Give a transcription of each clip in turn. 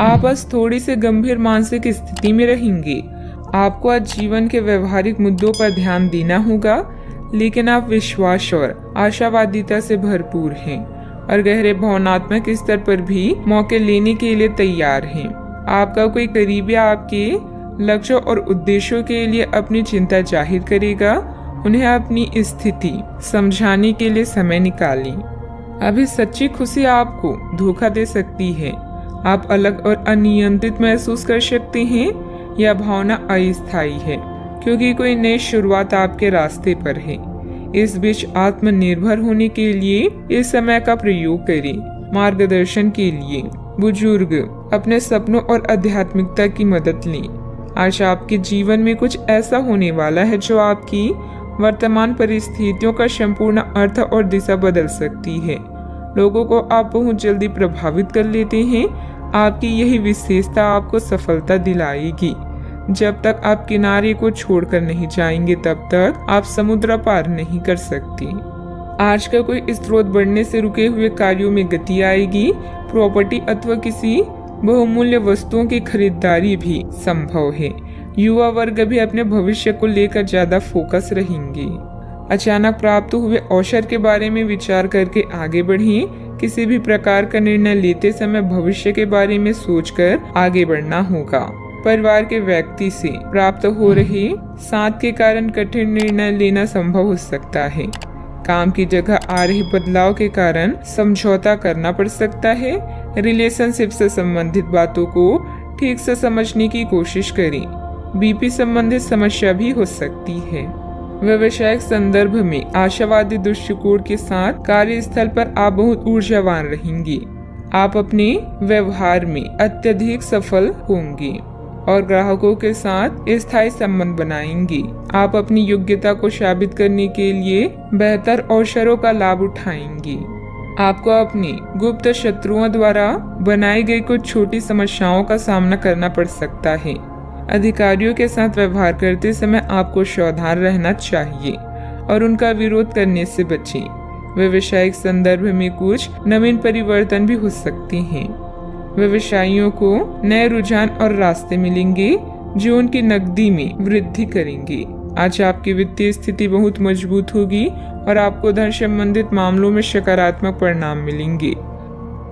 आप आज थोड़ी सी गंभीर मानसिक स्थिति में रहेंगे। आपको आज जीवन के व्यवहारिक मुद्दों पर ध्यान देना होगा, लेकिन आप विश्वास और आशावादिता से भरपूर हैं और गहरे भावनात्मक स्तर पर भी मौके लेने के लिए तैयार हैं। आपका कोई करीबी आपके लक्ष्यों और उद्देश्यों के लिए अपनी चिंता जाहिर करेगा। उन्हें अपनी स्थिति समझाने के लिए समय निकालें। अभी सच्ची खुशी आपको धोखा दे सकती है। आप अलग और अनियंत्रित महसूस कर सकते हैं। यह भावना अस्थायी है क्योंकि कोई नई शुरुआत आपके रास्ते पर है। इस बीच आत्मनिर्भर होने के लिए इस समय का प्रयोग करें। मार्गदर्शन के लिए बुजुर्ग अपने सपनों और आध्यात्मिकता की मदद लें। आज आपके जीवन में कुछ ऐसा होने वाला है जो आपकी वर्तमान परिस्थितियों का संपूर्ण अर्थ और दिशा बदल सकती है। लोगों को आप बहुत जल्दी प्रभावित कर लेते हैं। आपकी यही विशेषता आपको सफलता दिलाएगी। जब तक आप किनारे को छोड़कर नहीं जाएंगे तब तक आप समुद्र पार नहीं कर सकते। आज का कोई स्रोत बढ़ने से रुके हुए कार्यों में गति आएगी। प्रॉपर्टी अथवा किसी बहुमूल्य वस्तुओं की खरीदारी भी संभव है। युवा वर्ग भी अपने भविष्य को लेकर ज्यादा फोकस रहेंगे। अचानक प्राप्त हुए अवसर के बारे में विचार करके आगे बढ़ें। किसी भी प्रकार का निर्णय लेते समय भविष्य के बारे में सोचकर आगे बढ़ना होगा। परिवार के व्यक्ति से प्राप्त हो रहे साथ के कारण कठिन निर्णय लेना संभव हो सकता है। काम की जगह आ रहे बदलाव के कारण समझौता करना पड़ सकता है। रिलेशनशिप से संबंधित बातों को ठीक से समझने की कोशिश करें। बीपी संबंधित समस्या भी हो सकती है। व्यवसायिक संदर्भ में आशावादी दृष्टिकोण के साथ कार्यस्थल पर आप बहुत ऊर्जावान रहेंगे। आप अपने व्यवहार में अत्यधिक सफल होंगे और ग्राहकों के साथ स्थायी संबंध बनाएंगे। आप अपनी योग्यता को साबित करने के लिए बेहतर अवसरों का लाभ उठाएंगे। आपको अपने गुप्त शत्रुओं द्वारा बनाई गई कुछ छोटी समस्याओं का सामना करना पड़ सकता है। अधिकारियों के साथ व्यवहार करते समय आपको सावधान रहना चाहिए और उनका विरोध करने से बचें। व्यवसायिक संदर्भ में कुछ नवीन परिवर्तन भी हो सकते हैं। व्यवसायियों को नए रुझान और रास्ते मिलेंगे जो उनकी नकदी में वृद्धि करेंगे। आज आपकी वित्तीय स्थिति बहुत मजबूत होगी और आपको धन संबंधित मामलों में सकारात्मक परिणाम मिलेंगे।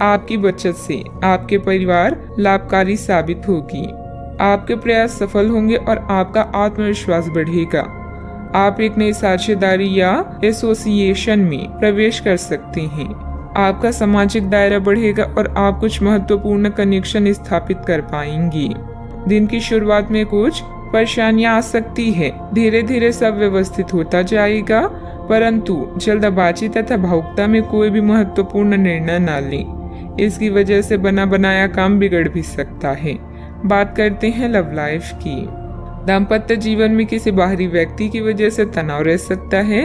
आपकी बचत से आपके परिवार लाभकारी साबित होगी। आपके प्रयास सफल होंगे और आपका आत्मविश्वास बढ़ेगा। आप एक नई साझेदारी या एसोसिएशन में प्रवेश कर सकते हैं। आपका सामाजिक दायरा बढ़ेगा और आप कुछ महत्वपूर्ण कनेक्शन स्थापित कर पाएंगे। दिन की शुरुआत में कुछ परेशानियां आ सकती है। धीरे धीरे सब व्यवस्थित होता जाएगा, परंतु जल्दबाजी तथा भावुकता में कोई भी महत्वपूर्ण निर्णय न लें। इसकी वजह से बना बनाया काम बिगड़ भी सकता है। बात करते हैं लव लाइफ की। दाम्पत्य जीवन में किसी बाहरी व्यक्ति की वजह से तनाव रह सकता है।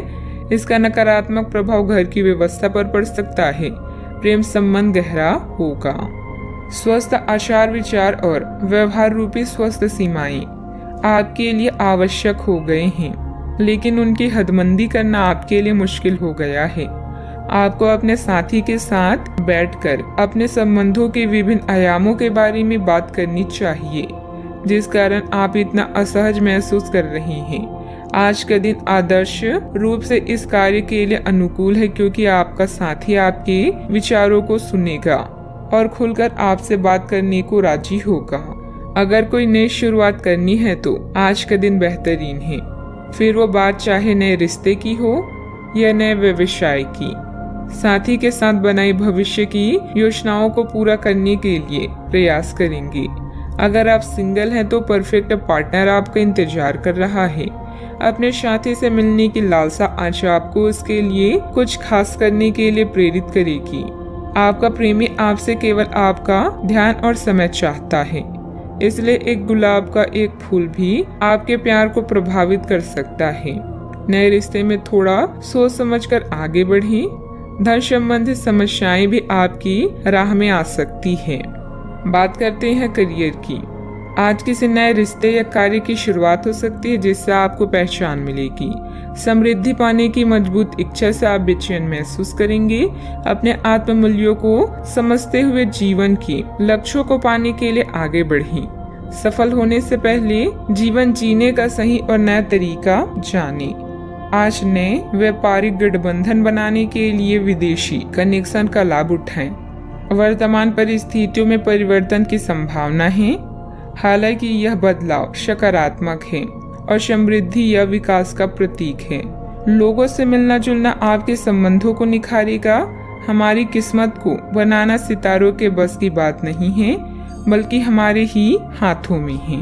इसका नकारात्मक प्रभाव घर की व्यवस्था पर पड़ सकता है। प्रेम संबंध गहरा होगा। स्वस्थ आचार विचार और व्यवहार रूपी स्वस्थ सीमाएं आपके लिए आवश्यक हो गए हैं, लेकिन उनकी हदबंदी करना आपके लिए मुश्किल हो गया है। आपको अपने साथी के साथ बैठकर अपने संबंधों के विभिन्न आयामों के बारे में बात करनी चाहिए, जिस कारण आप इतना असहज महसूस कर रहे हैं। आज का दिन आदर्श रूप से इस कार्य के लिए अनुकूल है क्योंकि आपका साथी आपके विचारों को सुनेगा और खुलकर आपसे बात करने को राजी होगा। अगर कोई नई शुरुआत करनी है तो आज का दिन बेहतरीन है। फिर वो बात चाहे नए रिश्ते की हो या नए व्यवसाय की। साथी के साथ बनाई भविष्य की योजनाओं को पूरा करने के लिए प्रयास करेंगे। अगर आप सिंगल हैं तो परफेक्ट पार्टनर आपका इंतजार कर रहा है। अपने साथी से मिलने की लालसा आज आपको उसके लिए कुछ खास करने के लिए प्रेरित करेगी। आपका प्रेमी आपसे केवल आपका ध्यान और समय चाहता है, इसलिए एक गुलाब का एक फूल भी आपके प्यार को प्रभावित कर सकता है। नए रिश्ते में थोड़ा सोच समझकर आगे बढ़ें। धन संबंधित समस्याएं भी आपकी राह में आ सकती हैं। बात करते हैं करियर की। आज किसी नए रिश्ते या कार्य की शुरुआत हो सकती है जिससे आपको पहचान मिलेगी। समृद्धि पाने की मजबूत इच्छा से आप बेचैन महसूस करेंगे। अपने आत्म मूल्यों को समझते हुए जीवन के लक्ष्यों को पाने के लिए आगे बढ़ें। सफल होने से पहले जीवन जीने का सही और नया तरीका जानें। आज नए व्यापारिक गठबंधन बनाने के लिए विदेशी कनेक्शन का लाभ उठाएं। वर्तमान परिस्थितियों में परिवर्तन की संभावना है, हालांकि यह बदलाव सकारात्मक है और समृद्धि या विकास का प्रतीक है। लोगों से मिलना जुलना आपके संबंधों को निखारेगा। हमारी किस्मत को बनाना सितारों के बस की बात नहीं है, बल्कि हमारे ही हाथों में है।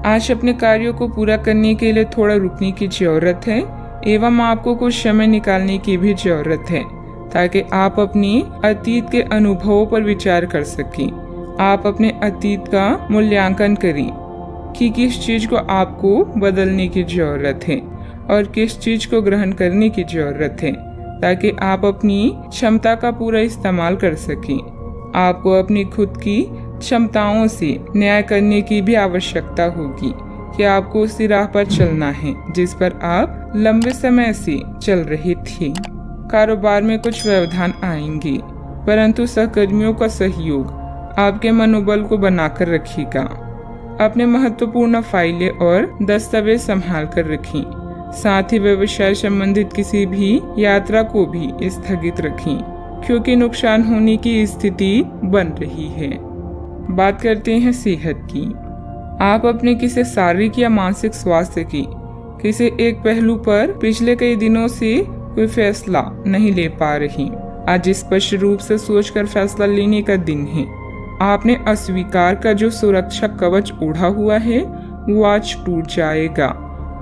आज अपने कार्यों को पूरा करने के लिए थोड़ा रुकने की जरूरत है एवं आपको कुछ समय निकालने की भी जरूरत है, ताकि आप अपने अतीत के अनुभवों पर विचार कर सकें। आप अपने अतीत का मूल्यांकन करें कि किस चीज को आपको बदलने की जरूरत है और किस चीज को ग्रहण करने की जरूरत है, ताकि आप अपनी क्षमता का पूरा इस्तेमाल कर सकें। आपको अपनी खुद की क्षमताओं से न्याय करने की भी आवश्यकता होगी कि आपको उसी राह पर चलना है जिस पर आप लंबे समय से चल रहे थे। कारोबार में कुछ व्यवधान आएंगे, परंतु सहकर्मियों का सहयोग आपके मनोबल को बनाकर रखेगा। अपने महत्वपूर्ण फाइलें और दस्तावेज संभाल कर रखें। साथ ही व्यवसाय संबंधित किसी भी यात्रा को भी स्थगित रखें, क्योंकि नुकसान होने की स्थिति बन रही है। बात करते हैं सेहत की। आप अपने किसी शारीरिक या मानसिक स्वास्थ्य की किसी एक पहलू पर पिछले कई दिनों से कोई फैसला नहीं ले पा रही। आज स्पष्ट रूप से सोचकर फैसला लेने का दिन है। आपने अस्वीकार का जो सुरक्षा कवच ओढ़ा हुआ है वो आज टूट जाएगा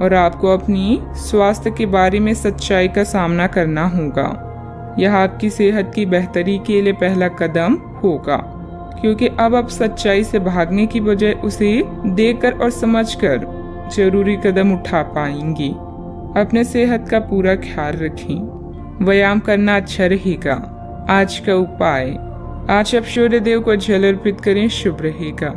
और आपको अपनी स्वास्थ्य के बारे में सच्चाई का सामना करना होगा। यह आपकी सेहत की बेहतरी के लिए पहला कदम होगा, क्योंकि अब आप सच्चाई से भागने की बजाय उसे देखकर और समझकर जरूरी कदम उठा पाएंगे। अपने सेहत का पूरा ख्याल रखें। व्यायाम करना अच्छा रहेगा। आज का उपाय, आज आप सूर्य देव को जल अर्पित करें, शुभ रहेगा।